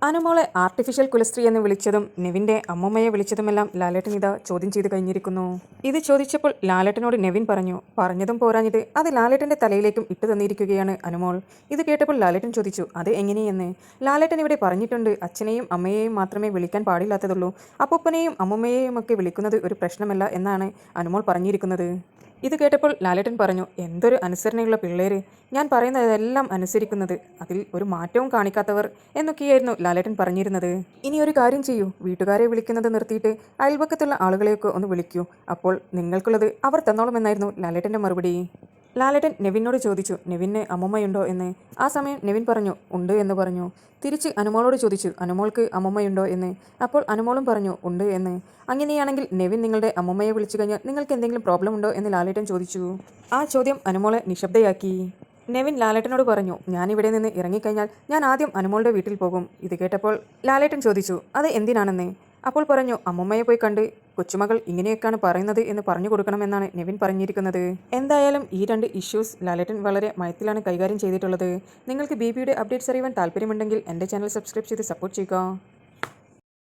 അനുമോളെ ആർട്ടിഫിഷ്യൽ കുലസ്ത്രീ എന്ന് വിളിച്ചതും നെവിൻ്റെ അമ്മൂമ്മയെ വിളിച്ചതുമെല്ലാം ലാലേട്ടൻ ഇതാ ചോദ്യം ചെയ്ത് കഴിഞ്ഞിരിക്കുന്നു. ഇത് ചോദിച്ചപ്പോൾ ലാലേട്ടനോട് നെവിൻ പറഞ്ഞതും പോരാഞ്ഞത് അത് ലാലേട്ടൻ്റെ തലയിലേക്കും ഇട്ടു തന്നിരിക്കുകയാണ് അനുമോൾ. ഇത് കേട്ടപ്പോൾ ലാലേട്ടൻ ചോദിച്ചു, അത് എങ്ങനെയെന്ന്. ലാലേട്ടൻ ഇവിടെ പറഞ്ഞിട്ടുണ്ട്, അച്ഛനെയും അമ്മയെയും മാത്രമേ വിളിക്കാൻ പാടില്ലാത്തതുള്ളൂ, അപ്പൂപ്പനെയും അമ്മൂമ്മയെയും ഒക്കെ വിളിക്കുന്നത് ഒരു പ്രശ്നമല്ല എന്നാണ് അനുമോൾ പറഞ്ഞിരിക്കുന്നത്. ഇത് കേട്ടപ്പോൾ ലാലേട്ടൻ പറഞ്ഞു, എന്തൊരു അനുസരണയുള്ള പിള്ളേര്, ഞാൻ പറയുന്നതെല്ലാം അനുസരിക്കുന്നത്, അതിൽ ഒരു മാറ്റവും കാണിക്കാത്തവർ എന്നൊക്കെയായിരുന്നു ലാലേട്ടൻ പറഞ്ഞിരുന്നത്. ഇനി ഒരു കാര്യം ചെയ്യൂ, വീട്ടുകാരെ വിളിക്കുന്നത് നിർത്തിയിട്ട് അയൽപക്കത്തുള്ള ആളുകളെയൊക്കെ ഒന്ന് വിളിക്കൂ, അപ്പോൾ നിങ്ങൾക്കുള്ളത് അവർ തന്നോളുമെന്നായിരുന്നു ലാലേട്ടൻ്റെ മറുപടി. ലാലേട്ടൻ നെവിനോട് ചോദിച്ചു, നെവിന് അമ്മമ്മയുണ്ടോ എന്ന്. ആ സമയം നെവിൻ പറഞ്ഞു, ഉണ്ട് എന്ന് പറഞ്ഞു. തിരിച്ച് അനുമോളോട് ചോദിച്ചു, അനുമോൾക്ക് അമ്മമ്മയുണ്ടോ എന്ന്. അപ്പോൾ അനുമോളും പറഞ്ഞു, ഉണ്ട് എന്ന്. അങ്ങനെയാണെങ്കിൽ നെവിൻ നിങ്ങളുടെ അമ്മമ്മയെ വിളിച്ചു കഴിഞ്ഞാൽ നിങ്ങൾക്ക് എന്തെങ്കിലും പ്രോബ്ലം ഉണ്ടോ എന്ന് ലാലേട്ടൻ ചോദിച്ചു. ആ ചോദ്യം അനുമോളെ നിശബ്ദയാക്കി. നെവിൻ ലാലേട്ടനോട് പറഞ്ഞു, ഞാനിവിടെ നിന്ന് ഇറങ്ങിക്കഴിഞ്ഞാൽ ഞാൻ ആദ്യം അനുമോളുടെ വീട്ടിൽ പോകും. ഇത് കേട്ടപ്പോൾ ലാലേട്ടൻ ചോദിച്ചു, അത് എന്തിനാണെന്ന്. അപ്പോൾ പറഞ്ഞു, അമ്മമ്മയെ പോയി കണ്ട് കൊച്ചുമകൾ ഇങ്ങനെയൊക്കെയാണ് പറയുന്നത് എന്ന് പറഞ്ഞു കൊടുക്കണമെന്നാണ് നെവിൻ പറഞ്ഞിരിക്കുന്നത്. എന്തായാലും ഈ രണ്ട് ഇഷ്യൂസ് ലാലേട്ടൻ വളരെ മയത്തിലാണ് കൈകാര്യം ചെയ്തിട്ടുള്ളത്. നിങ്ങൾക്ക് ബിബിയുടെ അപ്ഡേറ്റ്സ് അറിയാൻ താല്പര്യമുണ്ടെങ്കിൽ എൻ്റെ ചാനൽ സബ്സ്ക്രൈബ് ചെയ്ത് സപ്പോർട്ട് ചെയ്യുക.